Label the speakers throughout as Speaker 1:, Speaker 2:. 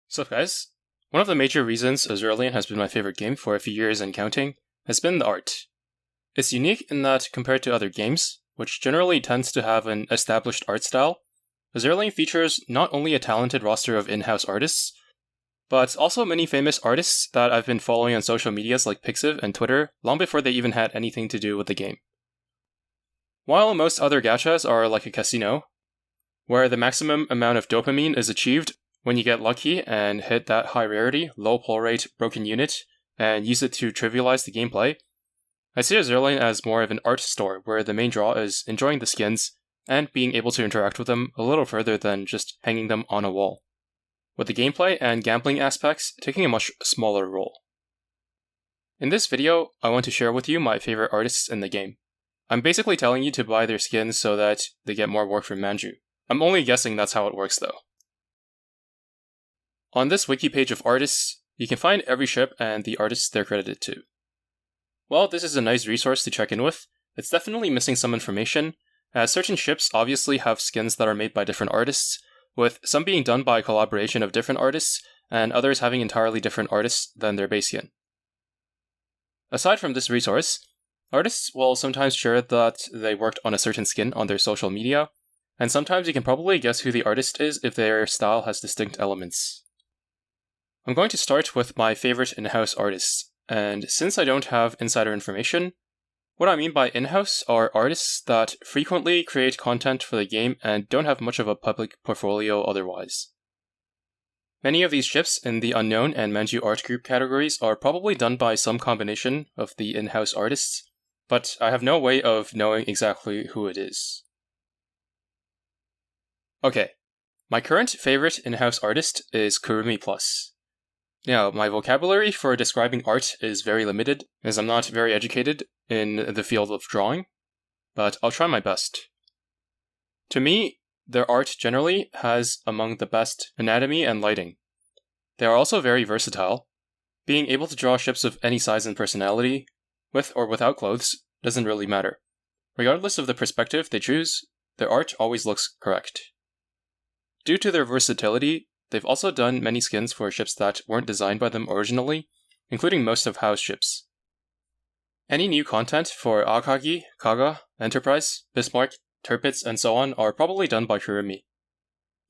Speaker 1: Sup guys? One of the major reasons Azur Lane has been my favorite game for a few years and counting has been the art. It's unique in that compared to other games, which generally tends to have an established art style, Azur Lane features not only a talented roster of in-house artists, but also many famous artists that I've been following on social medias like Pixiv and Twitter long before they even had anything to do with the game. While most other gachas are like a casino, where the maximum amount of dopamine is achieved when you get lucky and hit that high rarity, low pull rate, broken unit, and use it to trivialize the gameplay, I see Azur Lane as more of an art store where the main draw is enjoying the skins and being able to interact with them a little further than just hanging them on a wall, with the gameplay and gambling aspects taking a much smaller role. In this video, I want to share with you my favorite artists in the game. I'm basically telling you to buy their skins so that they get more work from Manju. I'm only guessing that's how it works though. On this wiki page of artists, you can find every ship and the artists they're credited to. While this is a nice resource to check in with, it's definitely missing some information, as certain ships obviously have skins that are made by different artists, with some being done by collaboration of different artists, and others having entirely different artists than their base skin. Aside from this resource, artists will sometimes share that they worked on a certain skin on their social media, and sometimes you can probably guess who the artist is if their style has distinct elements. I'm going to start with my favorite in-house artists, and since I don't have insider information, what I mean by in-house are artists that frequently create content for the game and don't have much of a public portfolio otherwise. Many of these ships in the Unknown and Manju Art Group categories are probably done by some combination of the in-house artists, but I have no way of knowing exactly who it is. Okay, my current favorite in-house artist is Kurumi Plus. Now, my vocabulary for describing art is very limited, as I'm not very educated in the field of drawing, but I'll try my best. To me, their art generally has among the best anatomy and lighting. They are also very versatile. Being able to draw ships of any size and personality, with or without clothes, doesn't really matter. Regardless of the perspective they choose, their art always looks correct. Due to their versatility, they've also done many skins for ships that weren't designed by them originally, including most of Hao's ships. Any new content for Akagi, Kaga, Enterprise, Bismarck, Tirpitz, and so on are probably done by Kurumi.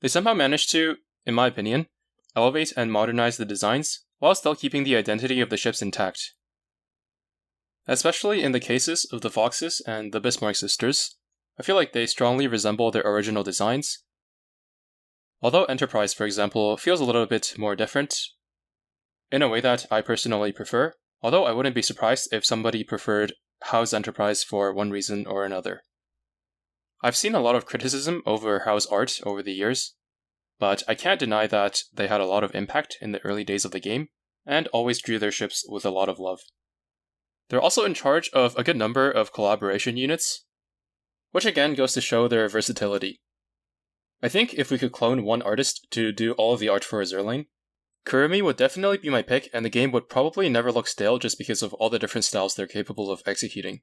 Speaker 1: They somehow managed to, in my opinion, elevate and modernize the designs, while still keeping the identity of the ships intact. Especially in the cases of the Foxes and the Bismarck sisters, I feel like they strongly resemble their original designs. Although Enterprise, for example, feels a little bit more different, in a way that I personally prefer, although I wouldn't be surprised if somebody preferred Hao's Enterprise for one reason or another. I've seen a lot of criticism over Hao's art over the years, but I can't deny that they had a lot of impact in the early days of the game, and always drew their ships with a lot of love. They're also in charge of a good number of collaboration units, which again goes to show their versatility. I think if we could clone one artist to do all of the art for Azur Lane, Kurumi would definitely be my pick, and the game would probably never look stale just because of all the different styles they're capable of executing.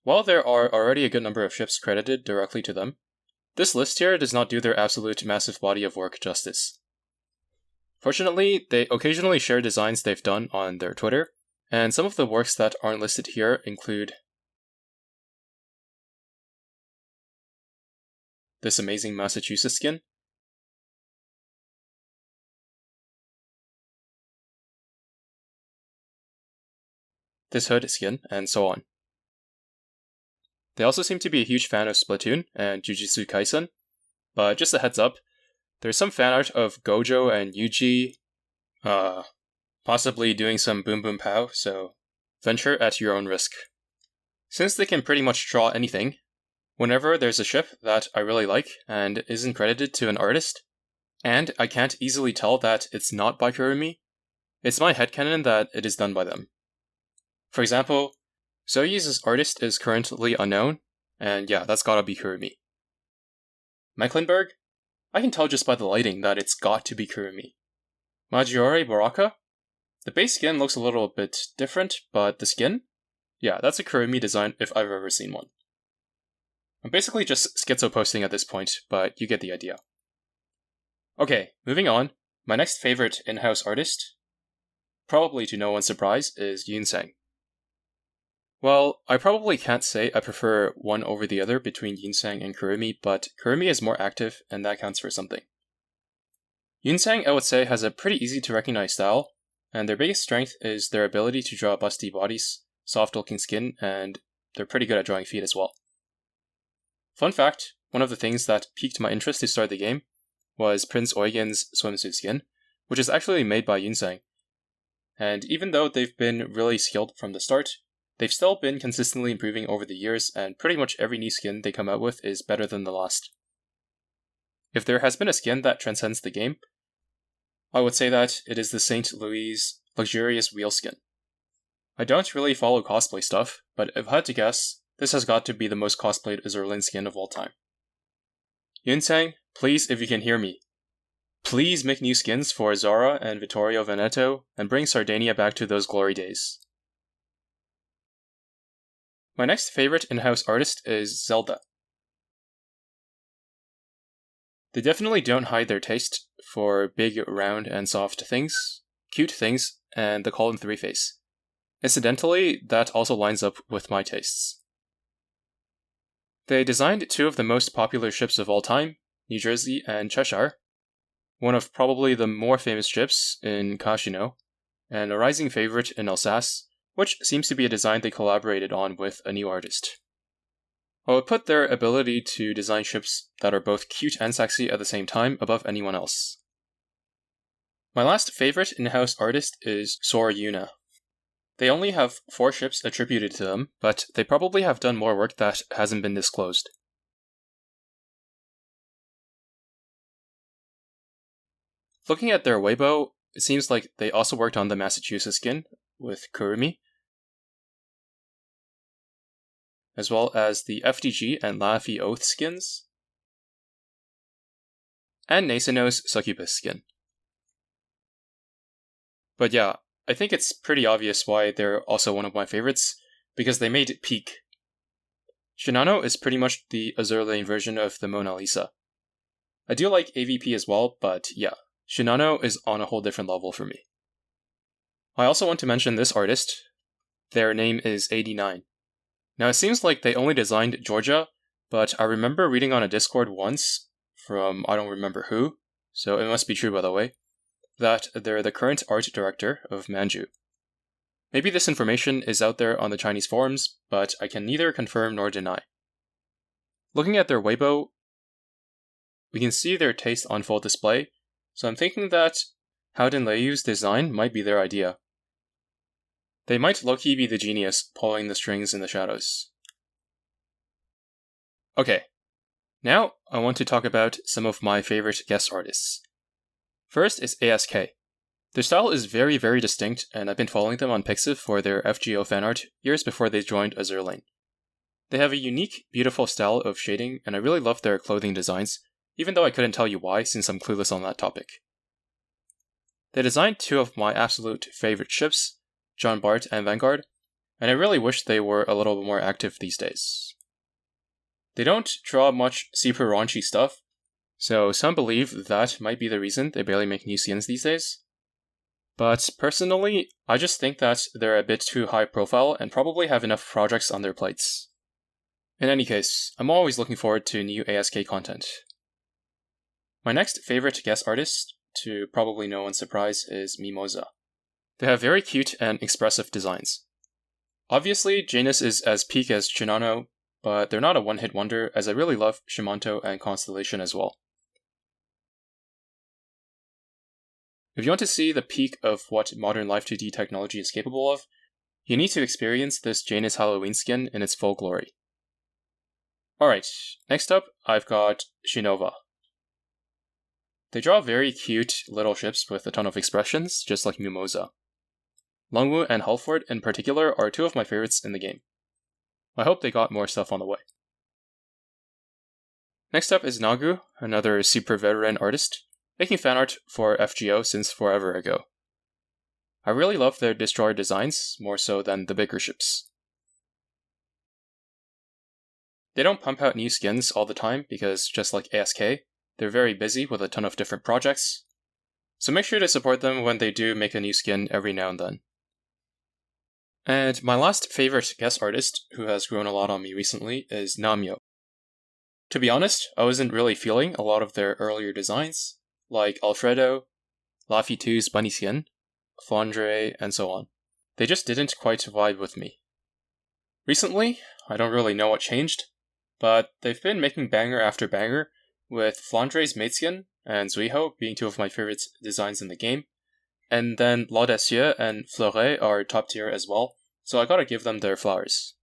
Speaker 1: While there are already a good number of ships credited directly to them, this list here does not do their absolute massive body of work justice. Fortunately, they occasionally share designs they've done on their Twitter, and some of the works that aren't listed here include this amazing Massachusetts skin, this hood skin, and so on. They also seem to be a huge fan of Splatoon and Jujutsu Kaisen, but just a heads up, there's some fan art of Gojo and Yuji, possibly doing some boom boom pow, so venture at your own risk. Since they can pretty much draw anything, whenever there's a ship that I really like and isn't credited to an artist, and I can't easily tell that it's not by Kurumi, it's my headcanon that it is done by them. For example, Soyuz's artist is currently unknown, and yeah, that's gotta be Kurumi. Mecklenburg? I can tell just by the lighting that it's got to be Kurumi. Maggiore Baraka? The base skin looks a little bit different, but the skin? Yeah, that's a Kurumi design if I've ever seen one. I'm basically just schizo posting at this point, but you get the idea. Okay, moving on. My next favorite in-house artist, probably to no one's surprise, is Yunsang. Well, I probably can't say I prefer one over the other between Yunsang and Kurumi, but Kurumi is more active, and that counts for something. Yunsang, I would say, has a pretty easy to recognize style, and their biggest strength is their ability to draw busty bodies, soft-looking skin, and they're pretty good at drawing feet as well. Fun fact, one of the things that piqued my interest to start the game was Prince Eugen's swimsuit skin, which is actually made by Yunsang. And even though they've been really skilled from the start, they've still been consistently improving over the years, and pretty much every new skin they come out with is better than the last. If there has been a skin that transcends the game, I would say that it is the St. Louis luxurious wheel skin. I don't really follow cosplay stuff, but if I had to guess, this has got to be the most cosplayed Azur Lane skin of all time. Yunsang, please, if you can hear me, please make new skins for Zara and Vittorio Veneto, and bring Sardinia back to those glory days. My next favorite in-house artist is Zelda. They definitely don't hide their taste for big, round, and soft things, cute things, and the Colin 3 face. Incidentally, that also lines up with my tastes. They designed two of the most popular ships of all time, New Jersey and Cheshire, one of probably the more famous ships in Kashino, and a rising favorite in Alsace, which seems to be a design they collaborated on with a new artist. I would put their ability to design ships that are both cute and sexy at the same time above anyone else. My last favorite in-house artist is Sora Yuna. They only have 4 ships attributed to them, but they probably have done more work that hasn't been disclosed. Looking at their Weibo, it seems like they also worked on the Massachusetts skin with Kurumi, as well as the FDG and Laffy Oath skins, and Nasano's Succubus skin. But yeah, I think it's pretty obvious why they're also one of my favorites, because they made it peak. Shinano is pretty much the Azur Lane version of the Mona Lisa. I do like AVP as well, but yeah, Shinano is on a whole different level for me. I also want to mention this artist. Their name is 89. Now it seems like they only designed Georgia, but I remember reading on a Discord once, from I don't remember who, so it must be true by the way, that they're the current art director of Manju. Maybe this information is out there on the Chinese forums, but I can neither confirm nor deny. Looking at their Weibo, we can see their taste on full display, so I'm thinking that Howden Leiyu's design might be their idea. They might low-key be the genius pulling the strings in the shadows. Okay, now I want to talk about some of my favorite guest artists. First is ASK. Their style is very, very distinct, and I've been following them on Pixiv for their FGO fanart years before they joined Azur Lane. They have a unique, beautiful style of shading, and I really love their clothing designs, even though I couldn't tell you why since I'm clueless on that topic. They designed 2 of my absolute favorite ships, John Bart and Vanguard, and I really wish they were a little bit more active these days. They don't draw much super raunchy stuff, so some believe that might be the reason they barely make new skins these days. But personally, I just think that they're a bit too high profile and probably have enough projects on their plates. In any case, I'm always looking forward to new ASK content. My next favorite guest artist, to probably no one's surprise, is Mimosa. They have very cute and expressive designs. Obviously, Janus is as peak as Shinano, but they're not a one-hit wonder, as I really love Shimanto and Constellation as well. If you want to see the peak of what modern Live 2D technology is capable of, you need to experience this Janus Halloween skin in its full glory. Alright, next up, I've got Shinova. They draw very cute little ships with a ton of expressions, just like Mimosa. Longwu and Halford in particular are 2 of my favorites in the game. I hope they got more stuff on the way. Next up is Nagu, another super veteran artist, making fan art for FGO since forever ago. I really love their destroyer designs, more so than the bigger ships. They don't pump out new skins all the time because, just like ASK, they're very busy with a ton of different projects. So make sure to support them when they do make a new skin every now and then. And my last favorite guest artist, who has grown a lot on me recently, is Namio. To be honest, I wasn't really feeling a lot of their earlier designs, like Alfredo, Laffy 2's Bunny Skin, Flandre, and so on. They just didn't quite vibe with me. Recently, I don't really know what changed, but they've been making banger after banger, with Flandre's Maid Skin and Zuiho being two of my favorite designs in the game, and then L'Audacieux and Fleuret are top tier as well, so I gotta give them their flowers.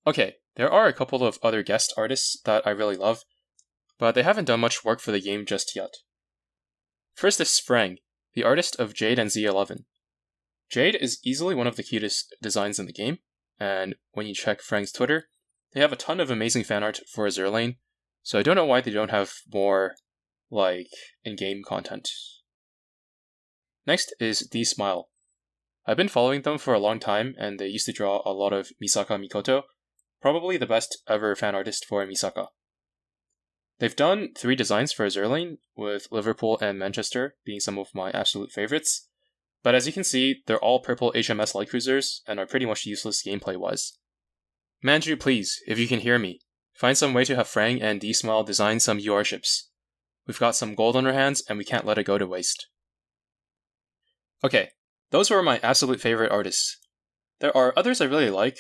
Speaker 1: Okay, there are a couple of other guest artists that I really love, but they haven't done much work for the game just yet. First is Sprang, the artist of Jade and Z11. Jade is easily one of the cutest designs in the game, and when you check Sprang's Twitter, they have a ton of amazing fan art for Azur Lane, so I don't know why they don't have more, in-game content. Next is D-Smile. I've been following them for a long time, and they used to draw a lot of Misaka Mikoto, probably the best ever fan artist for Misaka. They've done 3 designs for Azur Lane, with Liverpool and Manchester being some of my absolute favorites, but as you can see, they're all purple HMS light cruisers and are pretty much useless gameplay-wise. Manju, please, if you can hear me, find some way to have Frang and D-Smile design some UR ships. We've got some gold on our hands, and we can't let it go to waste. Okay, those were my absolute favorite artists. There are others I really like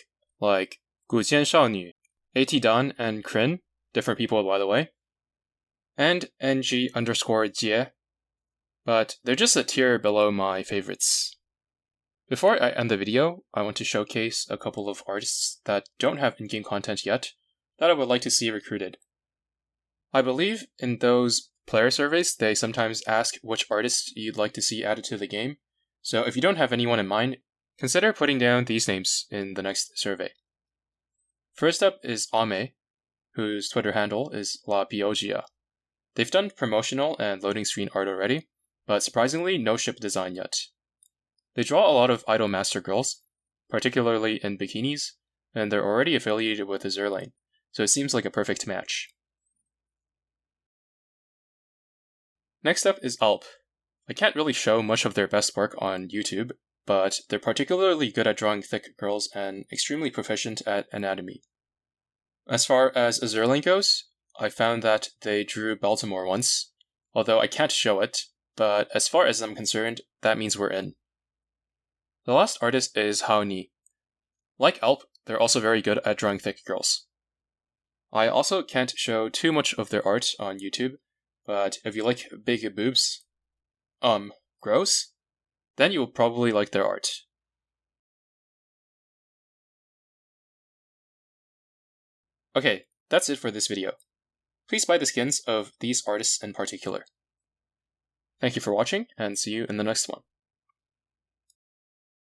Speaker 1: Gujian Shaonu, AT Dan and Krin, different people by the way, and NG_Jie, but they're just a tier below my favorites. Before I end the video, I want to showcase a couple of artists that don't have in-game content yet that I would like to see recruited. I believe in those player surveys, they sometimes ask which artists you'd like to see added to the game, so if you don't have anyone in mind, consider putting down these names in the next survey. First up is Ame, whose Twitter handle is La Biogia. They've done promotional and loading screen art already, but surprisingly no ship design yet. They draw a lot of Idol Master girls, particularly in bikinis, and they're already affiliated with Azur Lane, so it seems like a perfect match. Next up is Alp. I can't really show much of their best work on YouTube, but they're particularly good at drawing thick girls and extremely proficient at anatomy. As far as Azur Lane goes, I found that they drew Baltimore once, although I can't show it, but as far as I'm concerned, that means we're in. The last artist is Hao Ni. Like Alp, they're also very good at drawing thick girls. I also can't show too much of their art on YouTube, but if you like big boobs, gross, then you will probably like their art. Okay, that's it for this video. Please buy the skins of these artists in particular. Thank you for watching, and see you in the next one.